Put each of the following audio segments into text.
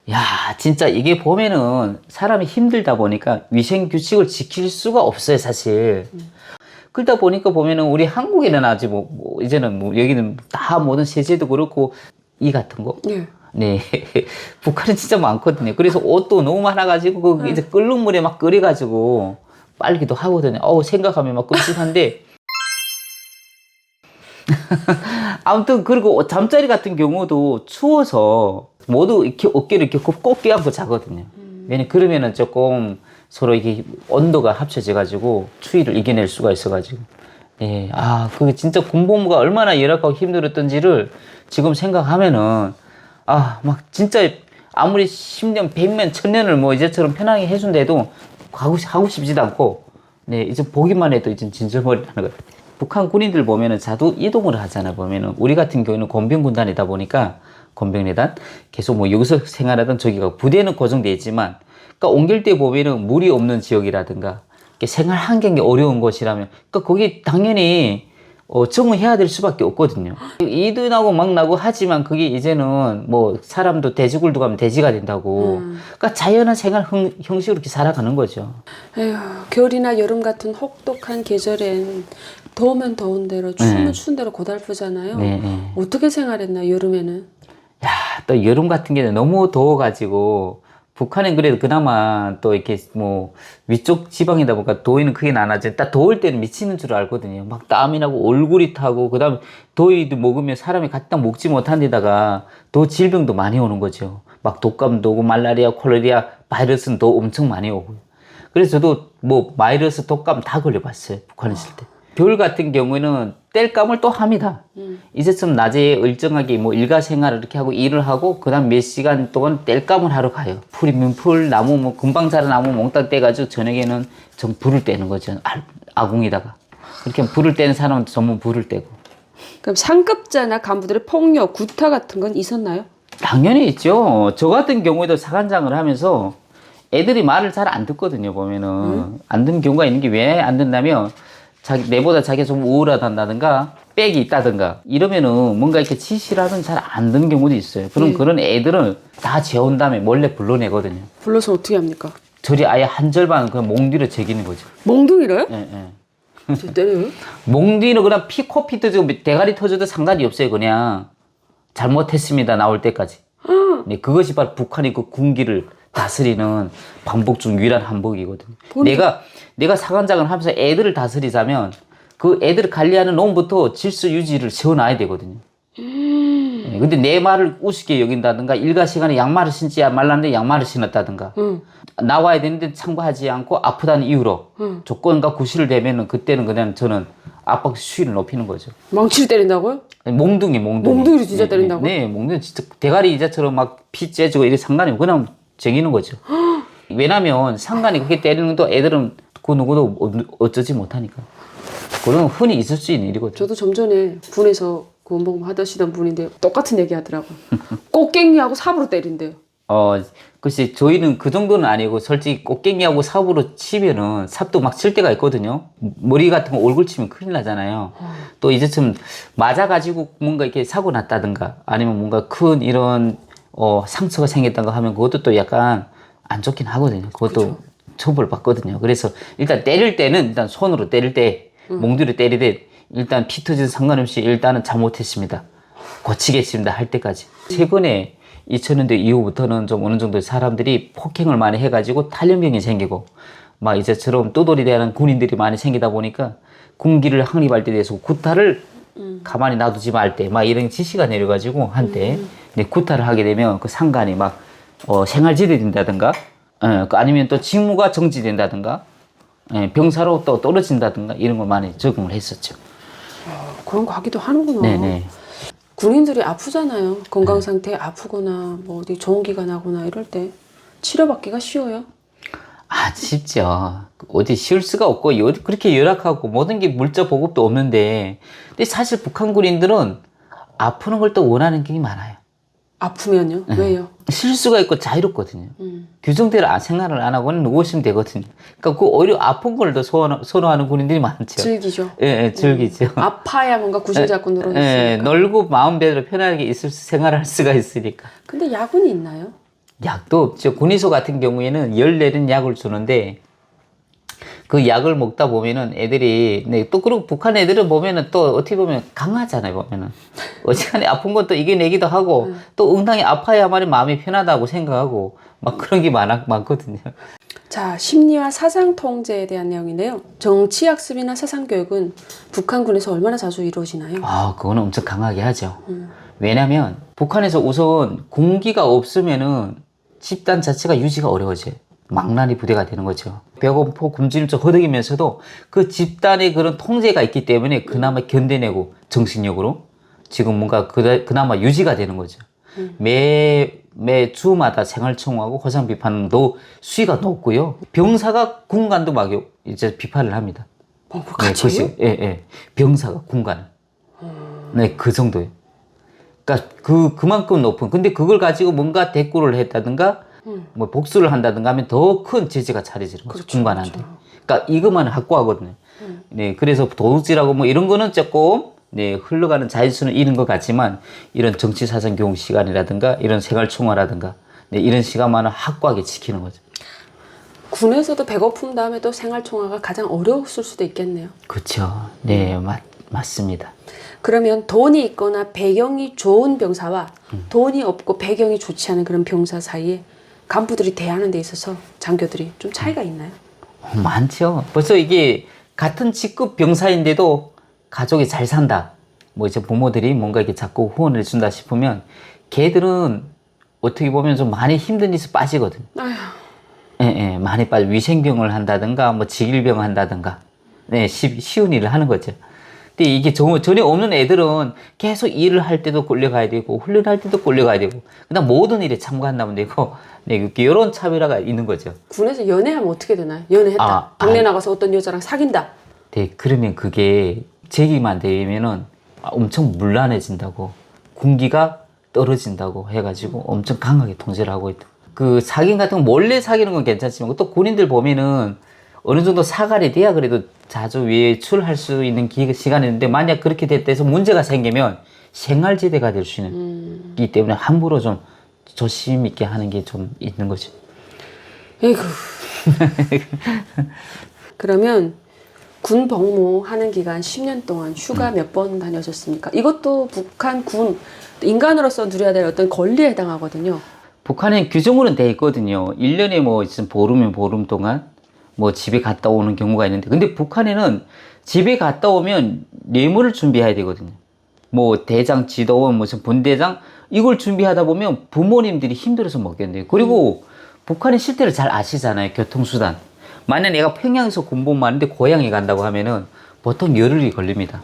야, 진짜 이게 보면은 사람이 힘들다 보니까 위생 규칙을 지킬 수가 없어요, 사실. 그러다 보니까 보면은 우리 한국에는 아직 이제는 여기는 다 모든 세제도 그렇고 이 같은 거. 예. 네. 북한은 진짜 많거든요. 그래서 옷도 너무 많아가지고 그 이제 끓는 물에 막 끓여가지고 빨기도 하거든요. 생각하면 막 끔찍한데. 아무튼 그리고 잠자리 같은 경우도 추워서 모두 이렇게 어깨를 이렇게 꼭 껴안고 자거든요. 왜냐면 그러면은 조금 서로 이게 온도가 합쳐져가지고 추위를 이겨낼 수가 있어가지고. 예, 그게 진짜 군복무가 얼마나 열악하고 힘들었던지를 지금 생각하면은, 막 진짜 아무리 10년, 100년, 1000년을 이제처럼 편하게 해준데도 하고 싶지도 않고, 네, 이제 보기만 해도 이제 진절머리 나는 것 같아요. 북한 군인들 보면은 자주 이동을 하잖아, 보면은. 우리 같은 경우는 건병군단이다 보니까, 건병내단, 계속 여기서 생활하던 저기가 부대는 고정되어 있지만, 그러니까 옮길 때 보면은 물이 없는 지역이라든가, 생활 환경이 어려운 곳이라면, 그러니까 거기 당연히, 적응해야 될 수밖에 없거든요. 이도 나고 막 나고 하지만 그게 이제는 사람도 돼지굴도 가면 돼지가 된다고. 그러니까 자연한 생활 형식으로 이렇게 살아가는 거죠. 에휴, 겨울이나 여름 같은 혹독한 계절엔 더우면 더운 대로 추우면 추운 대로 고달프잖아요. 네. 어떻게 생활했나 여름에는? 야, 또 여름 같은 경우는 너무 더워가지고 북한은 그래도 그나마 또 이렇게 위쪽 지방이다 보니까 더위는 크게 안 하지. 딱 더울 때는 미치는 줄 알거든요. 막 땀이 나고 얼굴이 타고 그다음에 더위도 먹으면 사람이 갖다 먹지 못한 데다가 더 질병도 많이 오는 거죠. 막 독감도 오고 말라리아, 콜레리아 바이러스는 더 엄청 많이 오고요. 그래서 저도 바이러스, 독감 다 걸려봤어요. 북한에 있을 때. 겨울 같은 경우에는 땔감을 또 합니다. 이제쯤 낮에 일정하게 일가 생활을 이렇게 하고 일을 하고 그다음 몇 시간 동안 땔감을 하러 가요. 풀이면 풀, 나무 금방 자란 나무 몽땅 떼가지고 저녁에는 전 불을 떼는 거죠. 아궁에다가 그렇게 불을 떼는 사람은 전문 불을 떼고. 그럼 상급자나 간부들의 폭력, 구타 같은 건 있었나요? 당연히 있죠. 저 같은 경우에도 사관장을 하면서 애들이 말을 잘 안 듣거든요. 보면은 안 듣는 경우가 있는 게 왜 안 듣냐면 내보다 자기가 좀 우월하다든가 빽이 있다든가 이러면은 뭔가 이렇게 지시를 하면 잘 안 듣는 경우도 있어요. 그럼 그런 애들을 다 재운 다음에 몰래 불러내거든요. 불러서 어떻게 합니까? 저리 아예 한 절반 그냥 몽디로 제기는 거죠. 몽둥이로요? 예. 때려요? 몽디는 그냥 코피 터지고 대가리 터져도 상관이 없어요. 그냥 잘못했습니다. 나올 때까지. 네, 그것이 바로 북한의 그 군기를 다스리는 방법 중 유일한 한복이거든요. 내가 사관장을 하면서 애들을 다스리자면 그 애들을 관리하는 놈부터 질서 유지를 세워놔야 되거든요. 네, 근데 내 말을 우습게 여긴다든가 일과 시간에 양말을 신지 말라는데 양말을 신었다든가 나와야 되는데 참고하지 않고 아프다는 이유로 조건과 구실을 대면은 그때는 그냥 저는 압박 수위를 높이는 거죠. 망치를 때린다고요? 아니, 몽둥이. 몽둥이로 진짜 때린다고요? 네, 몽둥이 진짜 대가리 이자처럼 막 피 째지고 이게 상관이 없고 그냥 쟁이는 거죠. 왜냐면 상관이 그렇게 때리는 것도 애들은 그 누구도 어쩌지 못하니까. 그런 흔히 있을 수 있는 일이거든요. 저도 좀 전에 군에서 군복무 하시던 분인데 똑같은 얘기 하더라고요. 꽃갱이하고 삽으로 때린대요. 글쎄, 저희는 그 정도는 아니고, 솔직히 꽃갱이하고 삽으로 치면은, 삽도 막 칠 때가 있거든요. 머리 같은 거 얼굴 치면 큰일 나잖아요. 또 이제쯤 맞아가지고 뭔가 이렇게 사고 났다든가, 아니면 뭔가 큰 이런, 상처가 생겼다가 하면 그것도 또 약간 안 좋긴 하거든요. 그것도 처벌받거든요. 그래서 일단 때릴 때는 일단 손으로 때릴 때, 몽둥이로 때리되, 일단 피 터지도 상관없이 일단은 잘못했습니다. 고치겠습니다. 할 때까지. 최근에 2000년대 이후부터는 좀 어느 정도 사람들이 폭행을 많이 해가지고 탈염병이 생기고 막 이제처럼 또돌이 되는 군인들이 많이 생기다 보니까 군기를 확립할 때 대해서 구타를 가만히 놔두지 말 때 막 이런 지시가 내려가지고 한때 구타를 하게 되면 그 상관이 막 생활지대 된다든가 아니면 또 직무가 정지된다든가 병사로 또 떨어진다든가 이런 걸 많이 적응을 했었죠. 그런 거 하기도 하는구나. 네네. 군인들이 아프잖아요. 건강 상태 아프거나 어디 좋은 기가 나거나 이럴 때 치료받기가 쉬워요? 쉽죠. 어디 쉬울 수가 없고 그렇게 열악하고 모든 게 물자 보급도 없는데 근데 사실 북한 군인들은 아프는 걸 또 원하는 게 많아요. 아프면요? 왜요? 쉴 수가 있고 자유롭거든요. 규정대로 생활을 안 하고는 누구시면 되거든요. 그러니까 오히려 아픈 걸 더 선호하는 군인들이 많죠. 즐기죠. 예, 즐기죠. 아파야 뭔가 구실 잡고 놀을 수 예, 있으니까. 놀고 마음대로 편하게 생활할 수가 있으니까. 근데 야근이 있나요? 약도 없죠. 군의소 같은 경우에는 열 내린 약을 주는데 그 약을 먹다 보면은 애들이 네, 또 그리고 북한 애들은 보면은 또 어떻게 보면 강하잖아요. 보면은 어지간히 아픈 건 또 이겨내기도 하고 또 응당히 아파야만이 마음이 편하다고 생각하고 막 그런 게 많거든요. 자, 심리와 사상 통제에 대한 내용인데요. 정치 학습이나 사상 교육은 북한군에서 얼마나 자주 이루어지나요? 아, 그거는 엄청 강하게 하죠. 왜냐면 북한에서 우선 군기가 없으면은 집단 자체가 유지가 어려워져요. 망나니 부대가 되는 거죠. 배고프고 굶주림 좀 허덕이면서도 그 집단의 그런 통제가 있기 때문에 그나마 견뎌내고 정신력으로 지금 뭔가 그나마 유지가 되는 거죠. 매 주마다 생활청하고 허상 비판도 수위가 높고요. 병사가 군관도 막 이제 비판을 합니다. 같이요? 예. 병사가 군관. 네, 그 정도예요. 그러니까 그만큼 높은. 근데 그걸 가지고 뭔가 대꾸를 했다든가 뭐 복수를 한다든가 하면 더 큰 제재가 차려지는 거죠. 그렇죠, 군관한테. 그렇죠. 그러니까 이것만 확고하거든요. 네, 그래서 도둑질하고 뭐 이런 거는 조금 네, 흘러가는 자율수는 잃은 것 같지만 이런 정치 사상 교육 시간이라든가 이런 생활 총화라든가 네, 이런 시간만은 확고하게 지키는 거죠. 군에서도 배고픔 다음에 또 생활총화가 가장 어려웠을 수도 있겠네요. 그렇죠. 네, 맞습니다. 그러면 돈이 있거나 배경이 좋은 병사와 돈이 없고 배경이 좋지 않은 그런 병사 사이에 간부들이 대하는 데 있어서 장교들이 좀 차이가 있나요? 많죠. 벌써 이게 같은 직급 병사인데도 가족이 잘 산다. 뭐 이제 부모들이 뭔가 이렇게 자꾸 후원을 준다 싶으면 걔들은 어떻게 보면 좀 많이 힘든 일에 빠지거든. 아휴. 예, 많이 빠져. 위생병을 한다든가 뭐 직일병을 한다든가. 네, 쉬운 일을 하는 거죠. 근데 이게 전혀 없는 애들은 계속 일을 할 때도 끌려가야 되고 훈련할 때도 끌려가야 되고 그다음 모든 일에 참가한다면 되고 네, 이런 차별화가 있는 거죠. 군에서 연애하면 어떻게 되나요? 연애했다. 동네 나가서 어떤 여자랑 사귄다. 네, 그러면 그게 제기만 되면은 엄청 문란해진다고 군기가 떨어진다고 해가지고 엄청 강하게 통제를 하고 있다. 그 사긴 같은 거 몰래 사귀는 건 괜찮지만 또 군인들 보면은 어느 정도 사갈이 돼야 그래도 자주 외출할 수 있는 시간이 있는데 만약 그렇게 됐다 해서 문제가 생기면 생활지대가 될 수 있는 기 때문에 함부로 좀 조심 있게 하는 게 좀 있는 거죠. 에이구. 그러면 군 복무하는 기간 10년 동안 휴가 몇 번 다녀오셨습니까? 이것도 북한 군 인간으로서 누려야 될 어떤 권리에 해당하거든요. 북한엔 규정으로는 돼 있거든요. 1년에 뭐 있으면 보름이면 보름 동안 뭐 집에 갔다 오는 경우가 있는데 근데 북한에는 집에 갔다 오면 뇌물을 준비해야 되거든요. 뭐 대장, 지도원, 무슨 분대장 이걸 준비하다 보면 부모님들이 힘들어서 먹겠네요. 그리고 북한의 실태를 잘 아시잖아요. 교통수단. 만약 내가 평양에서 공부만 하는데 고향에 간다고 하면은 보통 열흘이 걸립니다.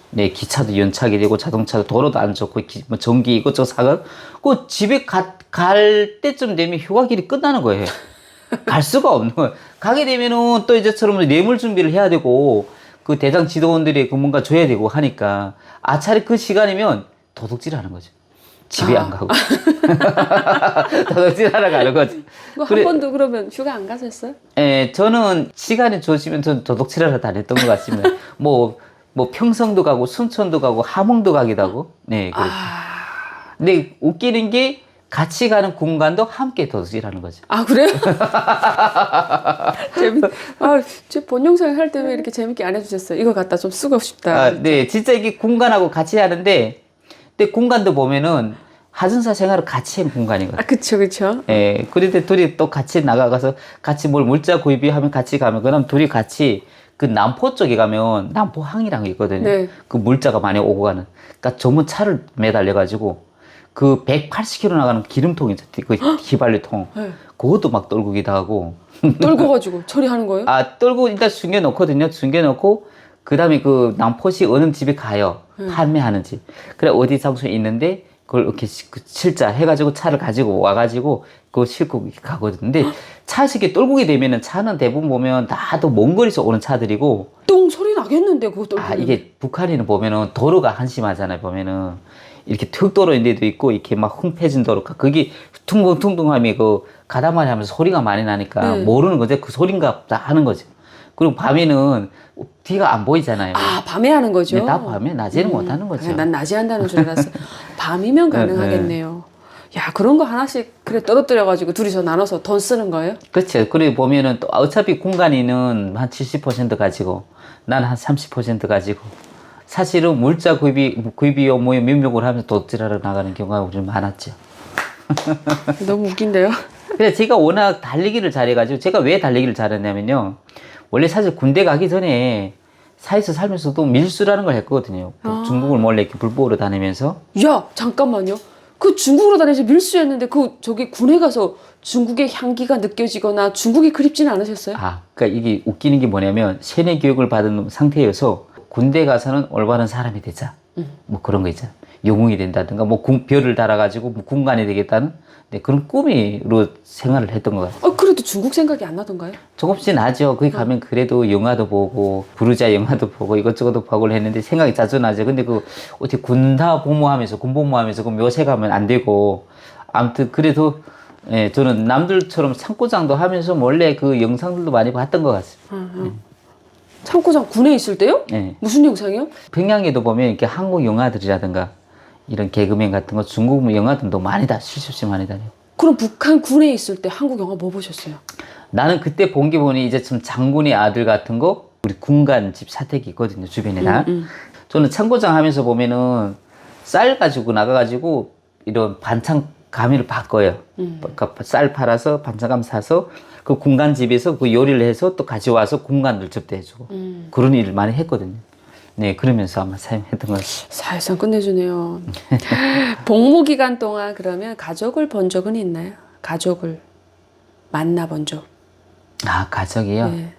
네, 기차도 연착이 되고 자동차도 도로도 안 좋고 뭐 전기 이것저것 사가 그 집에 갈 때쯤 되면 휴가길이 끝나는 거예요. 갈 수가 없는 거예요. 가게 되면은 또 이제처럼 뇌물 준비를 해야 되고 그 대장 지도원들이 그 뭔가 줘야 되고 하니까 차라리 그 시간이면 도둑질 하는 거죠. 집에 안 가고. 도둑질 하러 가는 거지. 한 번도 그러면 휴가 안 가셨어요? 예, 저는 시간이 주어지면 전 도둑질 하러 다녔던 것 같습니다. 뭐 평성도 가고 순천도 가고 함흥도 가기도 하고. 네, 그렇죠. 근데 웃기는 게 같이 가는 군관도 함께 도둑질하는 거죠. 아, 그래요? 제 본 영상 할 때 왜 이렇게 재밌게 안 해주셨어요? 이거 갖다 좀 쓰고 싶다. 네, 진짜 이게 군관하고 같이 하는데, 근데 군관도 보면은 하전사 생활을 같이 한 군관이거든요. 그쵸. 예, 그런데 둘이 또 같이 나가서 같이 뭘 물자 구입하면 같이 가면, 그럼 둘이 같이 그 남포 쪽에 가면 남포항이라는 게 있거든요. 네. 그 물자가 많이 오고 가는. 그러니까 전문 차를 매달려가지고 그 180km 나가는 기름통 있죠. 그 휘발유통. 네. 그것도 막 떨구기도 하고. 떨궈가지고 처리하는 거예요? 떨고 일단 숨겨놓거든요. 숨겨놓고, 그 다음에 그 남포시 어느 집에 가요. 판매하는 집. 그래, 어디 장소에 있는데, 그걸 이렇게 실자 해가지고 차를 가지고 와가지고, 그거 싣고 가거든요. 근데 차에서 이렇게 떨구게 되면은 차는 대부분 보면 다도 먼 거리에서 오는 차들이고. 똥 소리 나겠는데, 그거 떨구면. 이게 북한에는 보면은 도로가 한심하잖아요. 보면은. 이렇게 특도로인데도 있고, 이렇게 막 흉패진 도로가. 그게 퉁퉁퉁퉁하면 그 가다마리 하면서 소리가 많이 나니까 모르는 거죠. 그 소린가 보다 하는 거죠. 그리고 밤에는 뒤가 안 보이잖아요. 밤에 하는 거죠? 네, 다 밤에, 낮에는 못 하는 거죠. 난 낮에 한다는 줄 알았어. 밤이면 가능하겠네요. 야, 그런 거 하나씩 그래 떨어뜨려가지고 둘이서 나눠서 돈 쓰는 거예요? 그렇죠. 그리고 보면은 또 어차피 공간이는 한 70% 가지고 난 한 30% 가지고 사실은 물자 구입이요 뭐 명목을 하면서 도둑질하러 나가는 경우가 우리는 많았죠. 너무 웃긴데요? 그래서 제가 워낙 달리기를 잘해가지고 제가 왜 달리기를 잘했냐면요. 원래 사실 군대 가기 전에 사에서 살면서도 밀수라는 걸 했거든요. 중국을 몰래 이렇게 불법으로 다니면서. 야, 잠깐만요. 그 중국으로 다니면서 밀수했는데 그 저기 군에 가서 중국의 향기가 느껴지거나 중국이 그립지는 않으셨어요? 그러니까 이게 웃기는 게 뭐냐면 세뇌 교육을 받은 상태여서 군대 가서는 올바른 사람이 되자. 뭐 그런 거 있잖아. 영웅이 된다든가 뭐 별을 달아가지고 뭐 군관이 되겠다는 그런 꿈으로 생활을 했던 것 같아요. 그래도 중국 생각이 안 나던가요? 조금씩 나죠. 거기 가면 그래도 영화도 보고 부르자 영화도 보고 이것저것 보고 했는데 생각이 자주 나죠. 근데 그 어떻게 군사 복무하면서 군 복무하면서 그 묘세 가면 안 되고 아무튼 그래도 예, 저는 남들처럼 창고장도 하면서 원래 그 영상들도 많이 봤던 것 같습니다. 창고장 군에 있을 때요? 예. 무슨 영상이요? 평양에도 보면 이렇게 한국 영화들이라든가 이런 개그맨 같은 거 중국 영화들도 많이 실수 없이 많이 다녀요. 그럼 북한 군에 있을 때 한국 영화 뭐 보셨어요? 나는 그때 본 게 보니 이제 좀 장군의 아들 같은 거 우리 군간 집 사택이 있거든요 주변에 다. 저는 창고장 하면서 보면은 쌀 가지고 나가가지고 이런 반찬 가미를 바꿔요. 그러니까 쌀 팔아서 반찬감 사서 그 군간 집에서 그 요리를 해서 또 가져와서 군간들 접대해주고 그런 일을 많이 했거든요. 네, 그러면서 아마 사용했던 것 같아요. 사실상 끝내주네요. 복무 기간 동안 그러면 가족을 본 적은 있나요? 가족을 만나본 적. 가족이요? 네.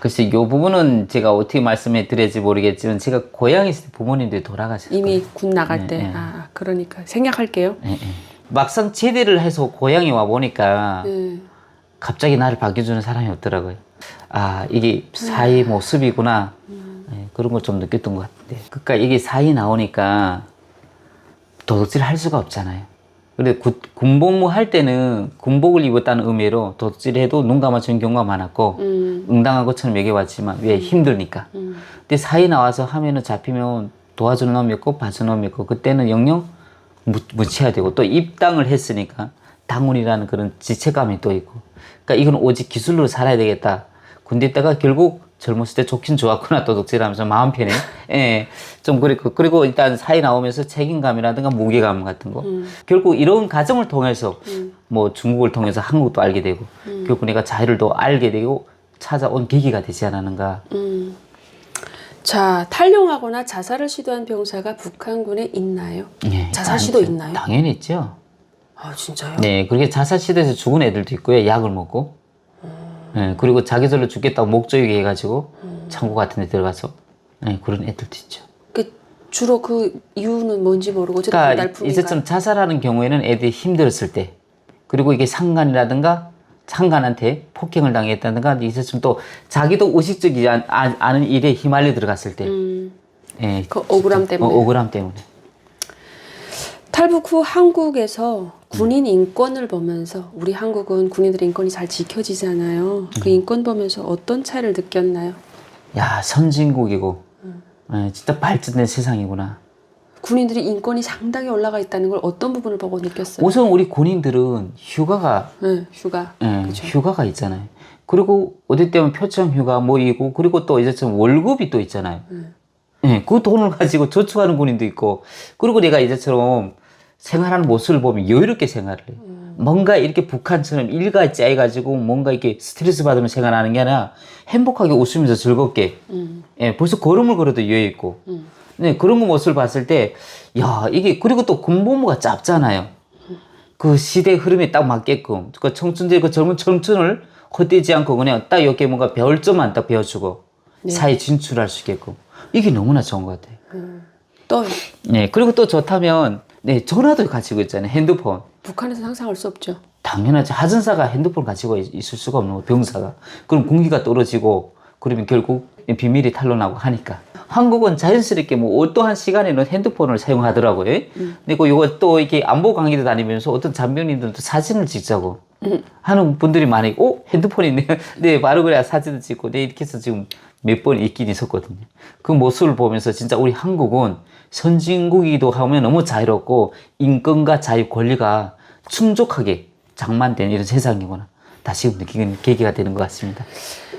글쎄, 이 부분은 제가 어떻게 말씀해 드릴지 모르겠지만, 제가 고향에 있을 때 부모님들이 돌아가셨어요. 이미 군 나갈 네, 때. 네. 그러니까 생략할게요. 네. 막상 제대를 해서 고향에 와 보니까, 네. 갑자기 나를 반겨주는 사람이 없더라고요. 이게 사위 모습이구나. 네, 그런 걸 좀 느꼈던 것 같은데. 그러니까 이게 사위 나오니까 도둑질 할 수가 없잖아요. 근데 군복무 할 때는 군복을 입었다는 의미로 도둑질 해도 눈 감아주는 경우가 많았고, 응당한 것처럼 얘기해왔지만, 왜 힘드니까. 근데 사위 나와서 하면은 잡히면 도와주는 놈이 있고, 봐주는 놈이 있고, 그때는 영영 묻혀야 되고, 또 입당을 했으니까, 당원이라는 그런 지체감이 또 있고. 그러니까 이건 오직 기술로 살아야 되겠다. 군대 있다가 결국 젊었을 때 좋긴 좋았구나, 도둑질하면서 마음 편해. 예, 좀 그랬고. 그리고 일단 사회 나오면서 책임감이라든가 무게감 같은 거. 결국 이런 과정을 통해서 뭐 중국을 통해서 한국도 알게 되고, 결국 내가 자유를 더 알게 되고 찾아온 계기가 되지 않았는가. 자, 탈영하거나 자살을 시도한 병사가 북한군에 있나요? 예, 자살 시도 있나요? 당연히 있죠. 진짜요? 네, 그렇게 자살 시도해서 죽은 애들도 있고요. 약을 먹고. 네, 그리고 자기들로 죽겠다고 목조이게 해가지고 창고 같은 데 들어가서 그런 애들도 있죠. 주로 그 이유는 뭔지 모르고 그러니까 이제 좀 자살하는 경우에는 애들이 힘들었을 때, 그리고 이게 상관이라든가 상관한테 폭행을 당했다든가 이제 좀 또 자기도 의식적이지 않은 일에 휘말려 들어갔을 때, 예, 그 억울함 때문에. 억울함 때문에. 탈북 후 한국에서 군인 인권을 보면서 우리 한국은 군인들의 인권이 잘 지켜지잖아요. 그 인권 보면서 어떤 차이를 느꼈나요? 야, 선진국이고 진짜 발전된 세상이구나. 군인들이 인권이 상당히 올라가 있다는 걸 어떤 부분을 보고 느꼈어요? 우선 우리 군인들은 휴가가 휴가. 휴가가 있잖아요. 그리고 어디 때문에 표창 휴가 뭐이고, 그리고 또 이제 좀 월급이 또 있잖아요. 그 돈을 가지고 저축하는 군인도 있고, 그리고 내가 이제처럼 생활하는 모습을 보면 여유롭게 생활을 해요. 뭔가 이렇게 북한처럼 일가 짜여가지고 뭔가 이렇게 스트레스 받으면 생활하는 게 아니라 행복하게 웃으면서 즐겁게. 벌써 걸음을 걸어도 여유 있고. 네, 그런 모습을 봤을 때, 야, 이게, 그리고 또 군복무가 짧잖아요. 그 시대 흐름에 딱 맞게끔. 그 청춘들, 그 젊은 청춘을 헛되지 않고 그냥 딱 이렇게 뭔가 배울 점만 딱 배워주고, 사회 진출할 수 있게끔. 이게 너무나 좋은 것 같아요. 또요? 네, 그리고 또 좋다면, 전화도 가지고 있잖아요. 핸드폰. 북한에서는 항상 할 수 없죠. 당연하죠. 하전사가 핸드폰 가지고 있을 수가 없는 거, 병사가. 그럼 공기가 떨어지고, 그러면 결국 비밀이 탄로나고 하니까. 한국은 자연스럽게 뭐 어떠한 시간에는 핸드폰을 사용하더라고요. 근데 요거 또 이렇게 안보 강의도 다니면서 어떤 장병님들도 사진을 찍자고. 하는 분들이 많이, 핸드폰이 네, 바로 그래야 사진도 찍고, 네, 이렇게 해서 지금 몇 번 있긴 있었거든요. 그 모습을 보면서 진짜 우리 한국은 선진국이기도 하면 너무 자유롭고, 인권과 자유 권리가 충족하게 장만된 이런 세상이구나. 다시금 느끼는 계기가 되는 것 같습니다.